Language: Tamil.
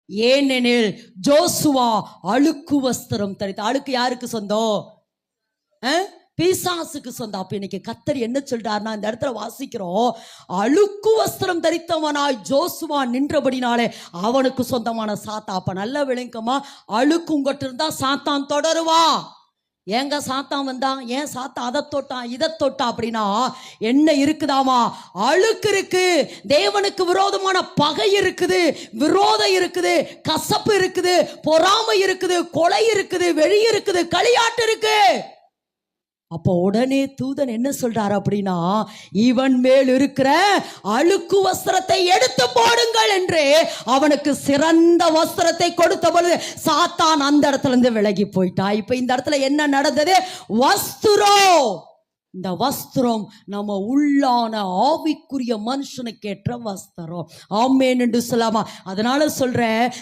ஏனெனில் ஜோசுவா அழுக்கு வஸ்திரம் தரித்த. அழுக்கு யாருக்கு சொந்தம்? பிசாசுக்கு சொந்தம். அப்ப இன்னைக்கு கர்த்தர் என்ன சொல்றாருன்னா, இந்த இடத்துல வாசிக்கிறோம், அழுக்கு வஸ்திரம் தரித்தவனாய் ஜோசுவா நின்றபடினாலே அவனுக்கு சொந்தமான சாத்தான். அப்ப நல்ல விளங்கமா, அழுக்கு உங்ககிட்ட இருந்தா சாத்தான் தொடருவா. ஏங்க சாத்தான் வந்தான், ஏன் சாத்தான் அதை தொட்டான் இதை தொட்டான் அப்படின்னா என்ன இருக்குதாமா? அழுக்கு இருக்கு, தேவனுக்கு விரோதமான பகை இருக்குது, விரோதம் இருக்குது, கசப்பு இருக்குது, பொறாமை இருக்குது, கொலை இருக்குது, வெளி இருக்குது, களியாட்டு இருக்கு. அப்போ உடனே தூதன் என்ன சொல்றாரு அப்படின்னா, இவன் மேல் இருக்கிற அழுக்கு வஸ்திரத்தை எடுத்து போடுங்கள் என்று அவனுக்கு சிறந்த வஸ்திரத்தை கொடுத்த பொழுது சாத்தான் அந்த இடத்துல இருந்து விலகி போயிட்டான். இப்ப இந்த இடத்துல என்ன நடந்தது? வஸ்திரம். இந்த வஸ்திரம் நம்ம உள்ளான ஆவிக்குரிய மனுஷனுக்கு ஏற்ற வஸ்திரம். ஆமென் என்று சொல்லாமா? அதனால சொல்றேன்,